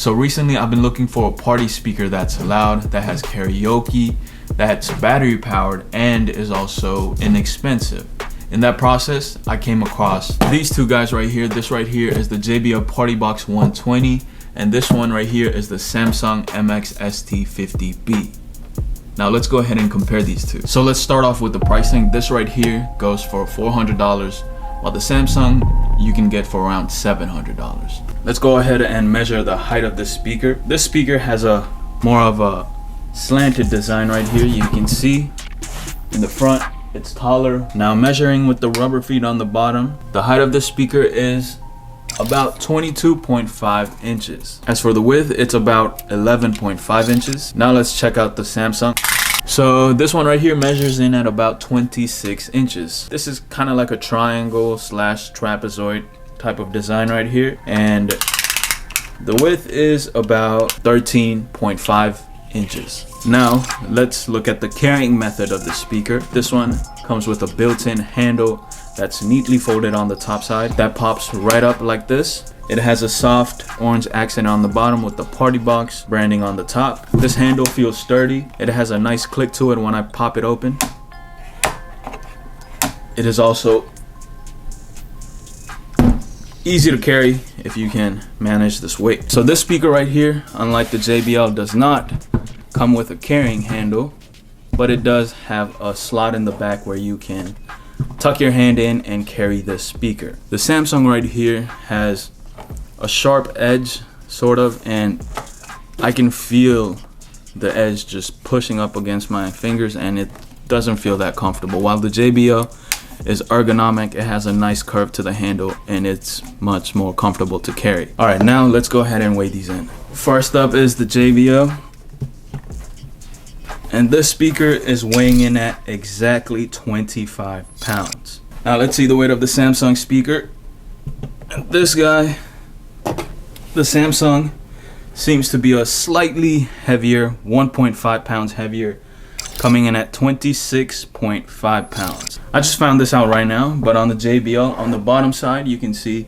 So recently I've been looking for a party speaker that's loud, that has karaoke, that's battery powered, and is also inexpensive. In that process, I came across these two guys right here. This right here is the JBL PartyBox 120, and this one right here is the Samsung MX-ST50B. Now let's go ahead and compare these two. So let's start off with the pricing. This right here goes for $400, while the Samsung you can get for around $700. Let's go ahead and measure the height of this speaker. This speaker has a more of a slanted design right here. You can see in the front it's taller. Now measuring with the rubber feet on the bottom, the height of this speaker is about 22.5 inches. As for the width, it's about 11.5 inches. Now let's check out the Samsung. So this one right here measures in at about 26 inches. This is kind of like a triangle slash trapezoid type of design right here. And the width is about 13.5 inches. Now let's look at the carrying method of the speaker. This one comes with a built-in handle that's neatly folded on the top side that pops right up like this. It has a soft orange accent on the bottom with the PartyBox branding on the top. This handle feels sturdy. It has a nice click to it when I pop it open. It is also easy to carry if you can manage this weight. So this speaker right here, unlike the JBL, does not come with a carrying handle, but it does have a slot in the back where you can tuck your hand in and carry this speaker. The Samsung right here has a sharp edge sort of, and I can feel the edge just pushing up against my fingers, and it doesn't feel that comfortable. While the JBL is ergonomic, it has a nice curve to the handle, and it's much more comfortable to carry. All right, now let's go ahead and weigh these in. First up is the JBL, and this speaker is weighing in at exactly 25 pounds. Now let's see the weight of the Samsung speaker. And this guy, the Samsung, seems to be a slightly heavier, 1.5 pounds heavier, coming in at 26.5 pounds. I just found this out right now, but on the JBL, on the bottom side, you can see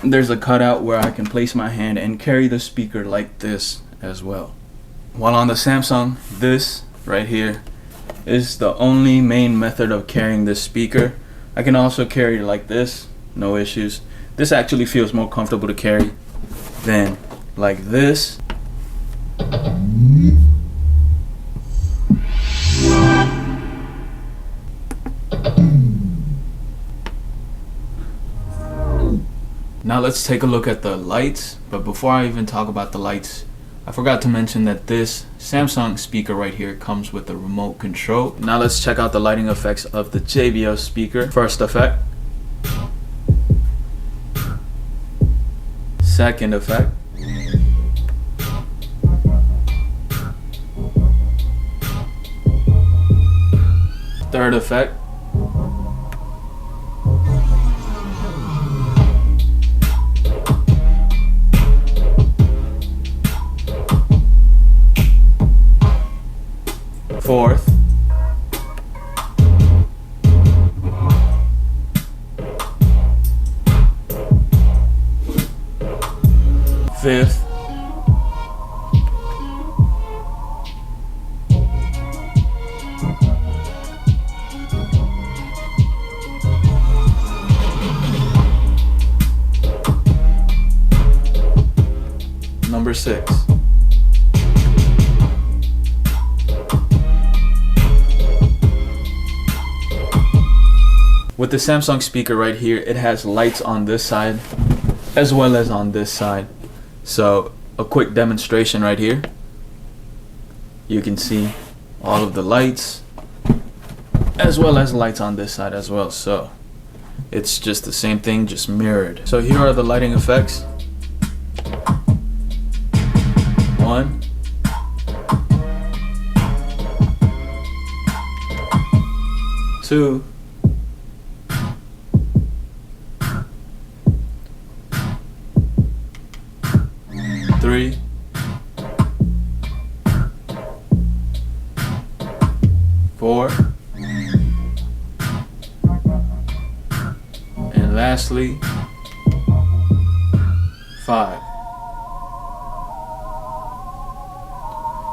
there's a cutout where I can place my hand and carry the speaker like this as well. While on the Samsung, this right here is the only main method of carrying this speaker. I can also carry it like this, no issues. This actually feels more comfortable to carry than like this. Now let's take a look at the lights, but before I even talk about the lights, I forgot to mention that this Samsung speaker right here comes with a remote control. Now let's check out the lighting effects of the JBL speaker. First effect. Second effect. Third effect. Fourth. Fifth. Number 6. With the Samsung speaker right here, it has lights on this side as well as on this side. So a quick demonstration right here. You can see all of the lights as well as lights on this side as well. So it's just the same thing, just mirrored. So here are the lighting effects. 1, 2, 3, 4, and lastly 5.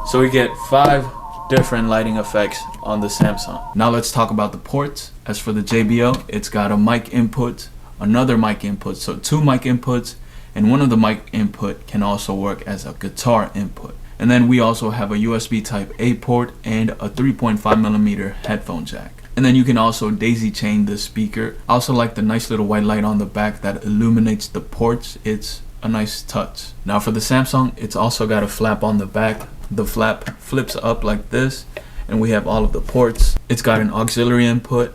So we get 5 different lighting effects on the Samsung. Now let's talk about the ports. As for the JBL, it's got a mic input, another mic input, so 2 mic inputs, and one of the mic input can also work as a guitar input. And then we also have a USB type A port and a 3.5mm headphone jack. And then you can also daisy chain the speaker. I also like the nice little white light on the back that illuminates the ports. It's a nice touch. Now for the Samsung, it's also got a flap on the back. The flap flips up like this, and we have all of the ports. It's got an auxiliary input,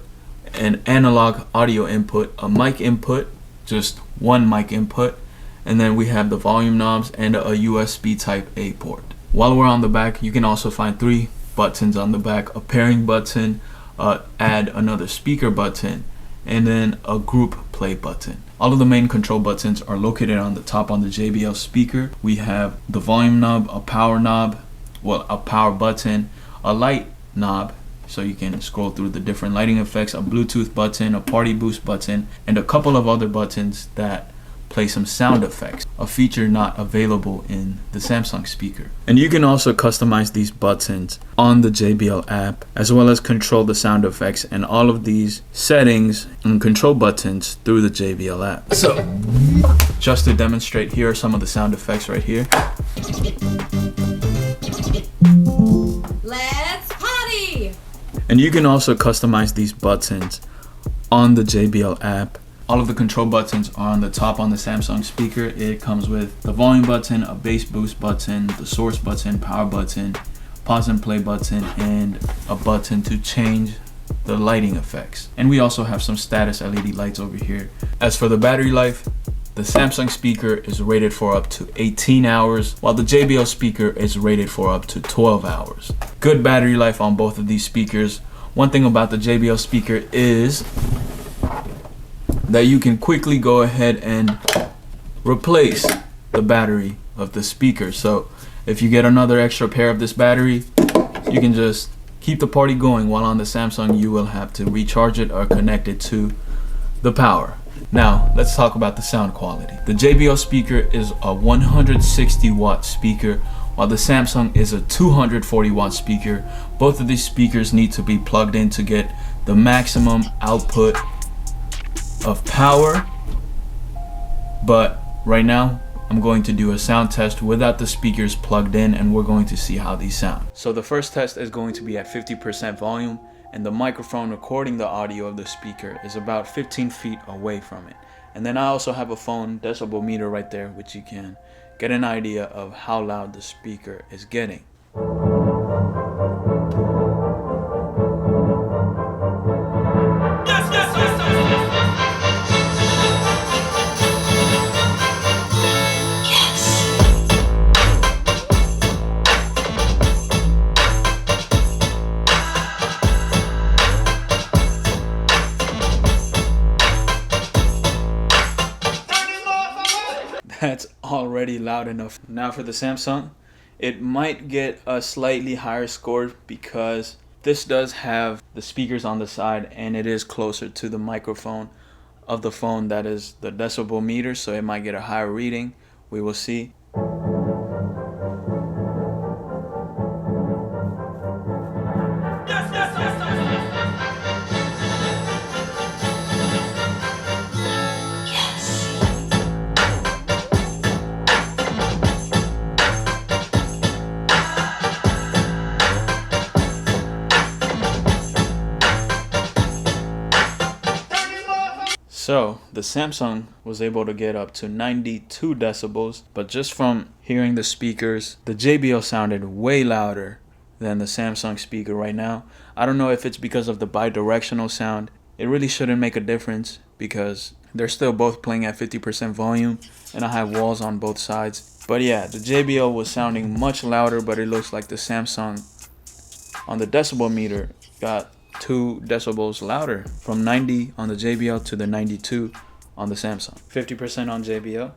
an analog audio input, a mic input, just one mic input, and then we have the volume knobs and a USB type A port. While we're on the back, you can also find 3 buttons on the back: a pairing button, add another speaker button, and then a group play button. All of the main control buttons are located on the top on the JBL speaker. We have the volume knob, a power knob, a power button, a light knob, so you can scroll through the different lighting effects, a Bluetooth button, a party boost button, and a couple of other buttons that play some sound effects, a feature not available in the Samsung speaker. And you can also customize these buttons on the JBL app, as well as control the sound effects and all of these settings and control buttons through the JBL app. So just to demonstrate, here are some of the sound effects right here. Let's party! And you can also customize these buttons on the JBL app. All of the control buttons are on the top on the Samsung speaker. It comes with the volume button, a bass boost button, the source button, power button, pause and play button, and a button to change the lighting effects. And we also have some status LED lights over here. As for the battery life, the Samsung speaker is rated for up to 18 hours, while the JBL speaker is rated for up to 12 hours. Good battery life on both of these speakers. One thing about the JBL speaker is that you can quickly go ahead and replace the battery of the speaker. So if you get another extra pair of this battery, you can just keep the party going, while on the Samsung you will have to recharge it or connect it to the power. Now let's talk about the sound quality. The JBL speaker is a 160 watt speaker, while the Samsung is a 240 watt speaker. Both of these speakers need to be plugged in to get the maximum output of power, but right now I'm going to do a sound test without the speakers plugged in, and we're going to see how these sound. So the first test is going to be at 50% volume, and the microphone recording the audio of the speaker is about 15 feet away from it. And then I also have a phone decibel meter right there, which you can get an idea of how loud the speaker is getting. That's already loud enough. Now for the Samsung, it might get a slightly higher score because this does have the speakers on the side and it is closer to the microphone of the phone that is the decibel meter, so it might get a higher reading. We will see. So the Samsung was able to get up to 92 decibels, but just from hearing the speakers, the JBL sounded way louder than the Samsung speaker right now. I don't know if it's because of the bi-directional sound. It really shouldn't make a difference because they're still both playing at 50% volume and I have walls on both sides. But yeah, the JBL was sounding much louder, but it looks like the Samsung on the decibel meter got 2 decibels louder, from 90 on the JBL to the 92 on the Samsung. 50% on JBL.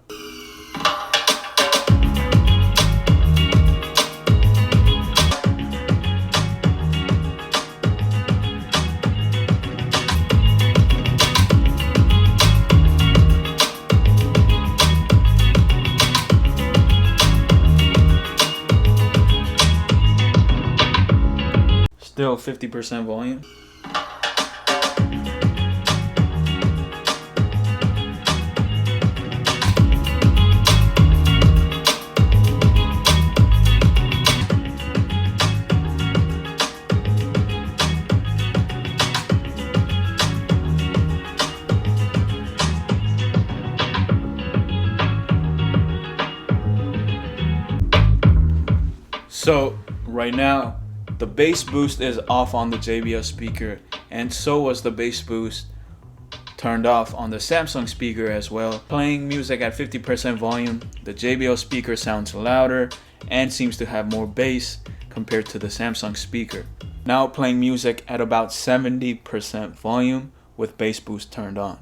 Still 50% volume. So right now, the bass boost is off on the JBL speaker, and so was the bass boost turned off on the Samsung speaker as well. Playing music at 50% volume, the JBL speaker sounds louder and seems to have more bass compared to the Samsung speaker. Now playing music at about 70% volume with bass boost turned on.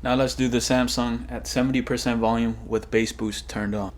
Now let's do the Samsung at 70% volume with bass boost turned on.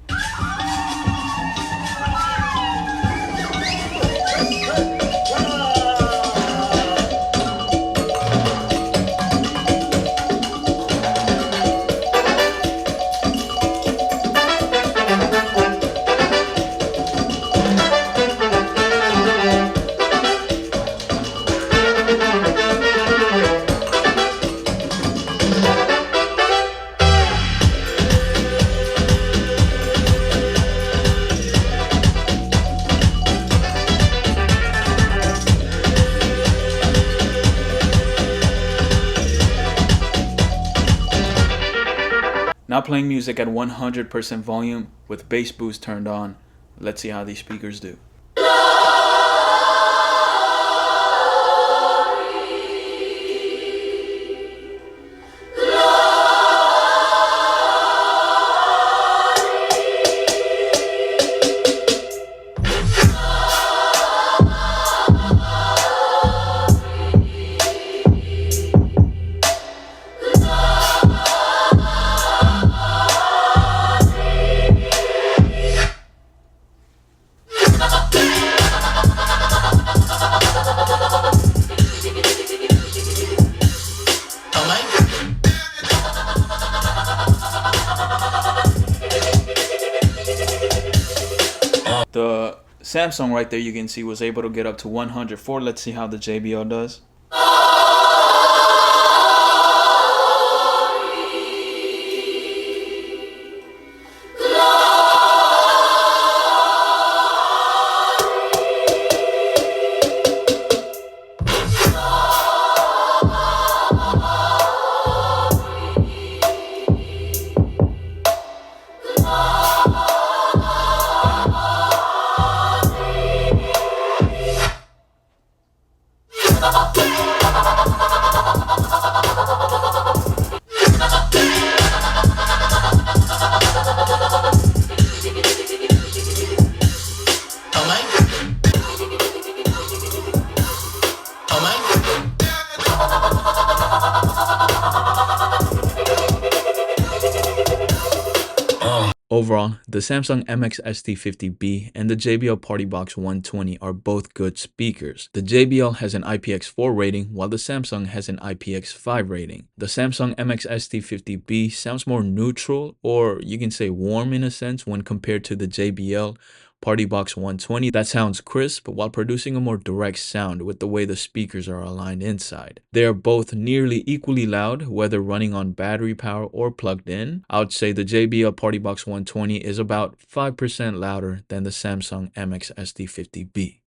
Now playing music at 100% volume with bass boost turned on. Let's see how these speakers do. The Samsung right there, you can see, was able to get up to 104. Let's see how the JBL does. Overall, the Samsung MX-ST50B and the JBL PartyBox 120 are both good speakers. The JBL has an IPX4 rating while the Samsung has an IPX5 rating. The Samsung MX-ST50B sounds more neutral, or you can say warm in a sense, when compared to the JBL PartyBox 120 that sounds crisp while producing a more direct sound with the way the speakers are aligned inside. They are both nearly equally loud, whether running on battery power or plugged in. I would say the JBL PartyBox 120 is about 5% louder than the Samsung MX-ST50B.